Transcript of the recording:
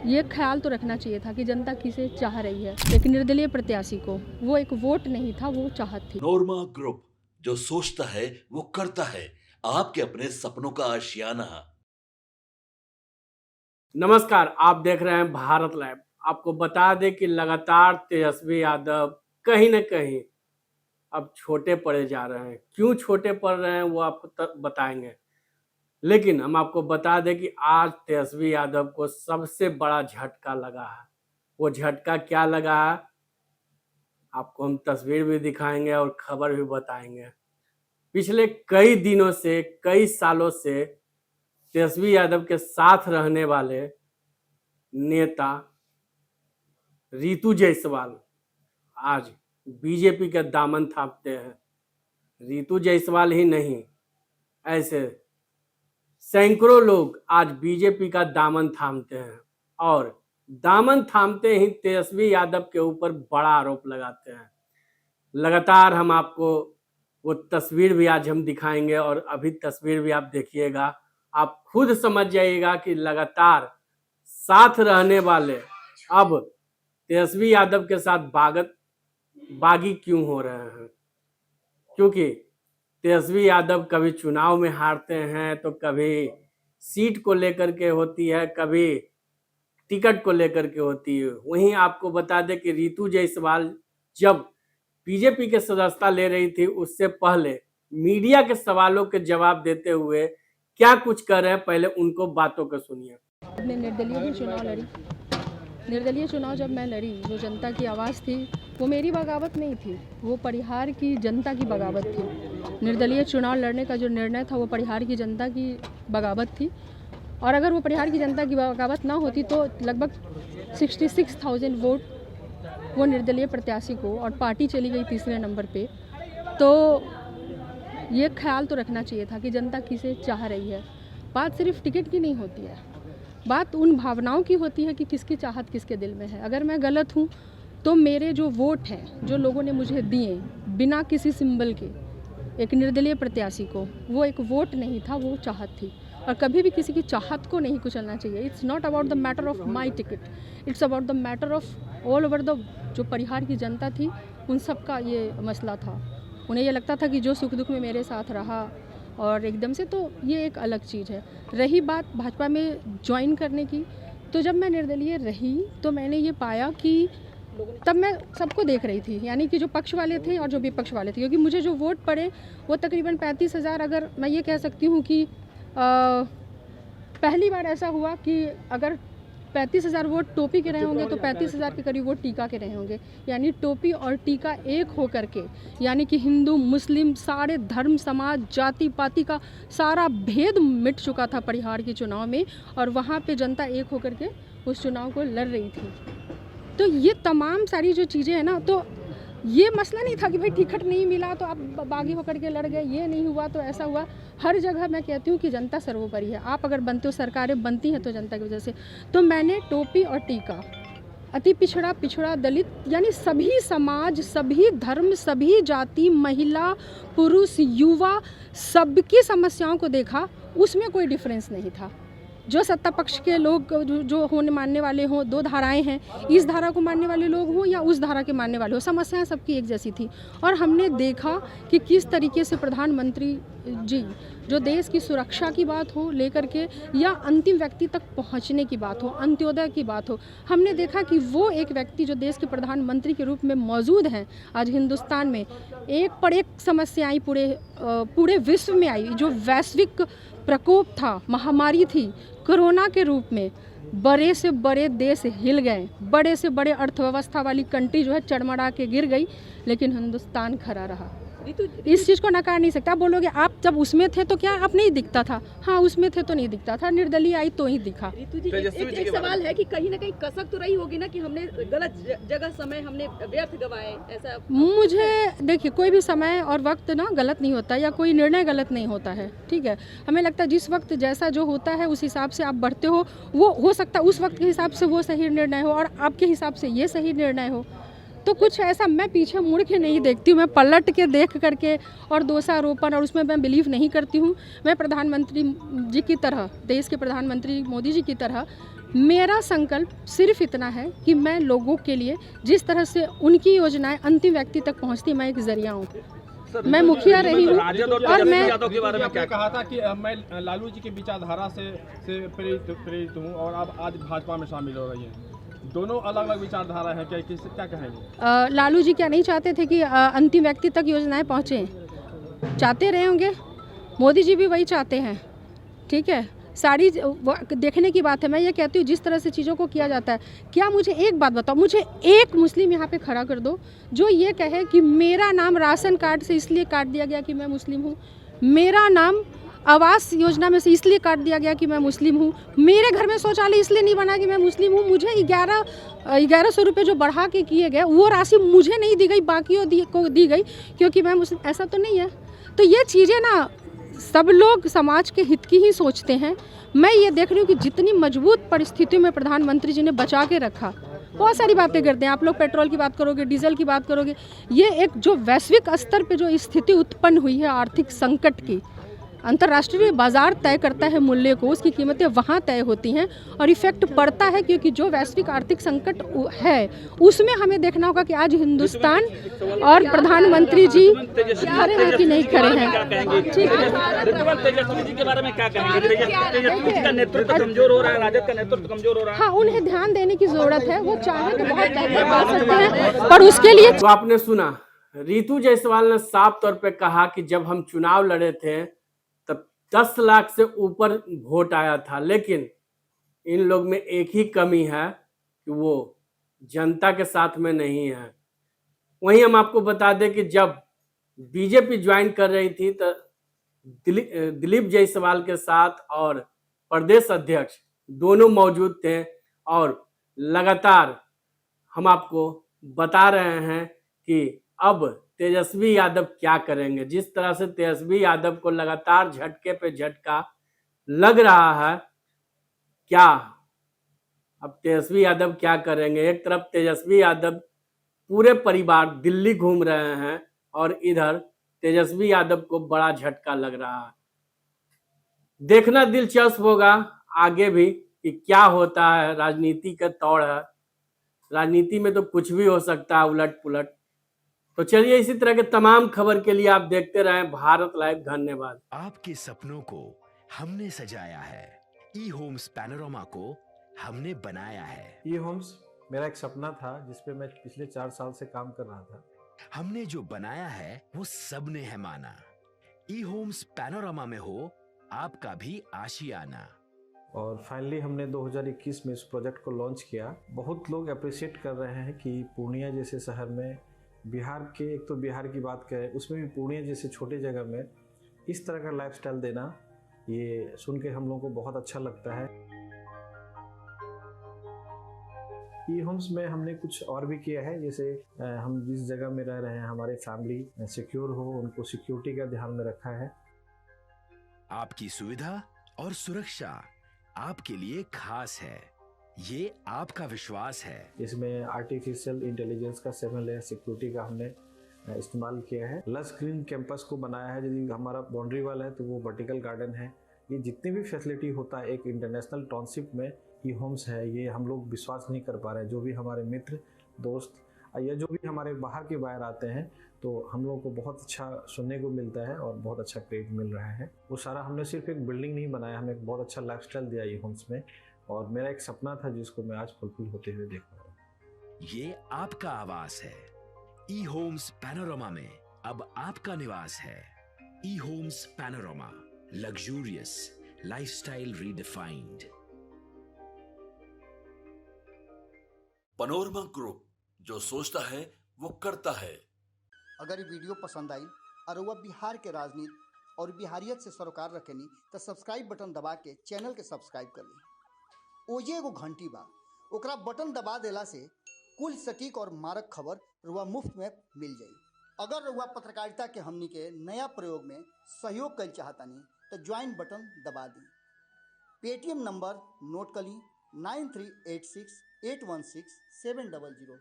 ये ख्याल तो रखना चाहिए था कि जनता किसे चाह रही है। एक निर्दलीय प्रत्याशी को वो एक वोट नहीं था, वो चाहत थी। नोरमा ग्रुप, जो सोचता है वो करता है। आपके अपने सपनों का आशियाना। नमस्कार, आप देख रहे हैं भारत लाइव। आपको बता दें कि लगातार तेजस्वी यादव कहीं न कहीं अब छोटे पड़े जा रहे हैं। क्यों छोटे पड़ रहे हैं वो आपको बताएंगे। लेकिन हम आपको बता दें कि आज तेजस्वी यादव को सबसे बड़ा झटका लगा है। वो झटका क्या लगा है, आपको हम तस्वीर भी दिखाएंगे और खबर भी बताएंगे। पिछले कई दिनों से, कई सालों से तेजस्वी यादव के साथ रहने वाले नेता रितु जायसवाल आज बीजेपी का दामन थामते हैं। रितु जायसवाल ही नहीं, ऐसे सैकड़ों लोग आज बीजेपी का दामन थामते हैं और दामन थामते ही तेजस्वी यादव के ऊपर बड़ा आरोप लगाते हैं। लगातार हम आपको वो तस्वीर भी आज हम दिखाएंगे और अभी तस्वीर भी आप देखिएगा, आप खुद समझ जाइएगा कि लगातार साथ रहने वाले अब तेजस्वी यादव के साथ बागी क्यों हो रहे हैं। क्योंकि तेजस्वी यादव कभी चुनाव में हारते हैं तो कभी सीट को लेकर के होती है, कभी टिकट को लेकर के होती है। वहीं आपको बता दें कि रितु जायसवाल जब बीजेपी के सदस्यता ले रही थी, उससे पहले मीडिया के सवालों के जवाब देते हुए क्या कुछ कर रहे हैं, पहले उनको बातों को सुनिए। अपने निर्दलीय भी चुनाव लड़ी। निर्दलीय चुनाव जब मैं लड़ी, जो जनता की आवाज़ थी वो मेरी बगावत नहीं थी, वो परिहार की जनता की बगावत थी। निर्दलीय चुनाव लड़ने का जो निर्णय था वो परिहार की जनता की बगावत थी। और अगर वो परिहार की जनता की बगावत ना होती तो लगभग 66,000 वोट वो निर्दलीय प्रत्याशी को, और पार्टी चली गई तीसरे नंबर पे। तो ये ख्याल तो रखना चाहिए था कि जनता किसे चाह रही है। बात सिर्फ टिकट की नहीं होती है, बात उन भावनाओं की होती है कि किसकी चाहत किसके दिल में है। अगर मैं गलत हूँ तो मेरे जो वोट हैं, जो लोगों ने मुझे दिए बिना किसी सिंबल के, एक निर्दलीय प्रत्याशी को, वो एक वोट नहीं था, वो चाहत थी। और कभी भी किसी की चाहत को नहीं कुचलना चाहिए। It's not about the matter of my ticket, it's about the matter of all over the, जो परिहार की जनता थी उन सब का ये मसला था। उन्हें ये लगता था कि जो सुख दुख में मेरे साथ रहा और एकदम से, तो ये एक अलग चीज़ है। रही बात भाजपा में ज्वाइन करने की, तो जब मैं निर्दलीय रही तो मैंने ये पाया कि तब मैं सबको देख रही थी, यानी कि जो पक्ष वाले थे और जो विपक्ष वाले थे, क्योंकि मुझे जो वोट पड़े वो तकरीबन 35,000, अगर मैं ये कह सकती हूँ कि पहली बार ऐसा हुआ कि अगर 35,000 वोट टोपी के रहे होंगे तो 35,000 के करीब वोट टीका के रहे होंगे। यानी टोपी और टीका एक होकर के, यानी कि हिंदू मुस्लिम सारे धर्म समाज जाति पाति का सारा भेद मिट चुका था परिहार के चुनाव में, और वहाँ पे जनता एक होकर के उस चुनाव को लड़ रही थी। तो ये तमाम सारी जो चीज़ें हैं ना, तो ये मसला नहीं था कि भाई टिकट नहीं मिला तो आप बागी होकर के लड़ गए, ये नहीं हुआ तो ऐसा हुआ। हर जगह मैं कहती हूँ कि जनता सर्वोपरि है। आप अगर बनते हो, सरकारें बनती हैं तो जनता की वजह से। तो मैंने टोपी और टीका, अति पिछड़ा पिछड़ा दलित, यानी सभी समाज, सभी धर्म, सभी जाति, महिला पुरुष युवा, सबकी समस्याओं को देखा। उसमें कोई डिफरेंस नहीं था। जो सत्ता पक्ष के लोग जो होने मानने वाले हों, दो धाराएं हैं, इस धारा को मानने वाले लोग हों या उस धारा के मानने वाले हों, समस्याएं सबकी एक जैसी थी। और हमने देखा कि किस तरीके से प्रधानमंत्री जी, जो देश की सुरक्षा की बात हो लेकर के, या अंतिम व्यक्ति तक पहुंचने की बात हो, अंत्योदय की बात हो, हमने देखा कि वो एक व्यक्ति जो देश के प्रधानमंत्री के रूप में मौजूद हैं आज हिंदुस्तान में, एक पर एक समस्याएं पूरे विश्व में आई। जो वैश्विक प्रकोप था, महामारी थी कोरोना के रूप में, बड़े से बड़े देश हिल गए, बड़े से बड़े अर्थव्यवस्था वाली कंट्री जो है चरमरा के गिर गई, लेकिन हिंदुस्तान खड़ा रहा। इस चीज़ को नकार नहीं सकता। आप बोलोगे आप जब उसमें थे तो क्या आप नहीं दिखता था? हाँ, उसमें थे तो नहीं दिखता था, निर्दलीय आई तो ही दिखा। रितु जी, एक सवाल है कि कहीं ना कहीं कसक तो रही होगी ना कि हमने गलत जगह समय हमने व्यर्थ गवाए, ऐसा? मुझे देखिए, कोई भी समय और वक्त ना गलत नहीं होता, या कोई निर्णय गलत नहीं होता है, ठीक है। हमें लगता है जिस वक्त जैसा जो होता है उस हिसाब से आप बढ़ते हो। वो हो सकता है उस वक्त के हिसाब से वो सही निर्णय हो और आपके हिसाब से ये सही निर्णय हो। तो कुछ ऐसा मैं पीछे मुड़ के नहीं देखती हूँ, मैं पलट के देख करके और दोषारोपण और उसमें मैं बिलीव नहीं करती हूँ। मैं प्रधानमंत्री जी की तरह, देश के प्रधानमंत्री मोदी जी की तरह, मेरा संकल्प सिर्फ इतना है कि मैं लोगों के लिए जिस तरह से उनकी योजनाएं अंतिम व्यक्ति तक पहुंचती, मैं एक जरिया हूँ। मैं मुखिया रही हूँ और मैं के बारे में क्या कहा था कि मैं लालू जी की विचारधारा से प्रेरित हूँ और आप आज भाजपा में शामिल हो रही हैं। दोनों अलग अलग विचारधारा है, क्या कहेंगे? लालू जी क्या नहीं चाहते थे कि अंतिम व्यक्ति तक योजनाएं पहुँचें? चाहते रहे होंगे, मोदी जी भी वही चाहते हैं। ठीक है, सारी देखने की बात है। मैं ये कहती हूँ जिस तरह से चीज़ों को किया जाता है, क्या मुझे एक बात बताओ, मुझे एक मुस्लिम यहाँ पे खड़ा कर दो जो ये कहे कि मेरा नाम राशन कार्ड से इसलिए काट दिया गया कि मैं मुस्लिम हूँ, मेरा नाम आवास योजना में से इसलिए काट दिया गया कि मैं मुस्लिम हूँ, मेरे घर में शौचालय इसलिए नहीं बना कि मैं मुस्लिम हूँ, मुझे 1100 रुपये जो बढ़ा के किए गए वो राशि मुझे नहीं दी गई, बाकियों को दी गई क्योंकि मैं मुस्लिम। ऐसा तो नहीं है। तो ये चीज़ें ना सब लोग समाज के हित की ही सोचते हैं। मैं ये देख रही हूँ कि जितनी मजबूत परिस्थितियों में प्रधानमंत्री जी ने बचा के रखा, बहुत सारी बातें करते हैं। आप लोग पेट्रोल की बात करोगे, डीजल की बात करोगे, ये एक जो वैश्विक स्तर पे जो स्थिति उत्पन्न हुई है आर्थिक संकट की, अंतर्राष्ट्रीय बाजार तय करता है मूल्य को, उसकी कीमतें वहाँ तय होती हैं और इफेक्ट पड़ता है क्योंकि जो वैश्विक आर्थिक संकट है उसमें हमें देखना होगा कि आज हिंदुस्तान और प्रधानमंत्री जी खड़े हैं कि नहीं खड़े हैं। ठीक है, तेजस्वी जी के बारे में क्या कहेंगे? तेजस्वी जी का नेतृत्व कमजोर हो रहा है, राजद का नेतृत्व कमजोर हो रहा है। हाँ, उन्हें ध्यान देने की जरूरत है। वो चाहे तो बहुत बेहतर पा सकते हैं, पर उसके लिए तो आपने सुना, रितु जायसवाल ने साफ तौर पे कहा कि जब हम चुनाव लड़े थे तब 10 लाख से ऊपर वोट आया था, लेकिन इन लोग में एक ही कमी है कि वो जनता के साथ में नहीं है। वहीं हम आपको बता दें कि जब बीजेपी ज्वाइन कर रही थी तो दिलीप जायसवाल के साथ और प्रदेश अध्यक्ष दोनों मौजूद थे और लगातार हम आपको बता रहे हैं कि अब तेजस्वी यादव क्या करेंगे। जिस तरह से तेजस्वी यादव को लगातार झटके पे झटका लग रहा है, क्या अब तेजस्वी यादव क्या करेंगे? एक तरफ तेजस्वी यादव पूरे परिवार दिल्ली घूम रहे हैं और इधर तेजस्वी यादव को बड़ा झटका लग रहा है। देखना दिलचस्प होगा आगे भी कि क्या होता है। राजनीति का तौड़ है, राजनीति में तो कुछ भी हो सकता है, उलट पुलट। तो चलिए, इसी तरह के तमाम खबर के लिए आप देखते रहें भारत लाइव। धन्यवाद। आपके सपनों को हमने सजाया है, ई होम्स पैनोरमा को हमने बनाया है। ई होम्स मेरा एक सपना था जिसपे मैं पिछले 4 साल से काम कर रहा था। हमने जो बनाया है वो सबने है माना। ई होम्स पैनोरमा में हो आपका भी आशियाना। और फाइनली हमने 2021 में इस प्रोजेक्ट को लॉन्च किया। बहुत लोग अप्रिशिएट कर रहे हैं कि पूर्णिया जैसे शहर में, बिहार के, एक तो बिहार की बात करें उसमें भी पूर्णिया जैसे छोटे जगह में इस तरह का लाइफस्टाइल देना, ये सुन के हम लोगों को बहुत अच्छा लगता है। ई होम्स में हमने कुछ और भी किया है, जैसे हम जिस जगह में रह रहे हैं हमारे फैमिली सिक्योर हो, उनको सिक्योरिटी का ध्यान में रखा है। आपकी सुविधा और सुरक्षा आपके लिए खास है, ये आपका विश्वास है। इसमें आर्टिफिशियल इंटेलिजेंस का 7 लेयर सिक्योरिटी का हमने इस्तेमाल किया है। लस ग्रीन कैंपस को बनाया है। यदि हमारा बाउंड्री वाल है तो वो वर्टिकल गार्डन है। ये जितनी भी फैसिलिटी होता है एक इंटरनेशनल टाउनशिप में ई होम्स है, ये हम लोग विश्वास नहीं कर पा रहे हैं। जो भी हमारे मित्र दोस्त या जो भी हमारे बाहर के बाहर आते हैं तो हम लोगों को बहुत अच्छा सुनने को मिलता है और बहुत अच्छा क्रेडिट मिल रहा है। वो सारा हमने सिर्फ एक बिल्डिंग नहीं बनाया, हमें एक बहुत अच्छा लाइफस्टाइल दिया ई होम्स में, और मेरा एक सपना था जिसको मैं आज फुलफिल होते हुए देख रहा हूँ। ये आपका आवास है। ई होम्स पैनोरमा में अब आपका निवास है। E homes panorama, luxurious lifestyle redefined. Panorama group, जो सोचता है वो करता है। अगर ये वीडियो पसंद आई और वह बिहार के राजनीति और बिहारियत से सरोकार रखेनी तो सब्सक्राइब बटन दबा के चैनल के सब्सक्राइब कर ली। ओजे एगो घंटी बा, ओकरा बटन दबा देला से कुल सटीक और मारक खबर रुआ मुफ्त में मिल जाई। अगर रुआ पत्रकारिता के हमनी के नया प्रयोग में सहयोग कर चाहतानी तो ज्वाइन बटन दबा दी। पेटीएम नंबर नोट कर ली 9386 816 700।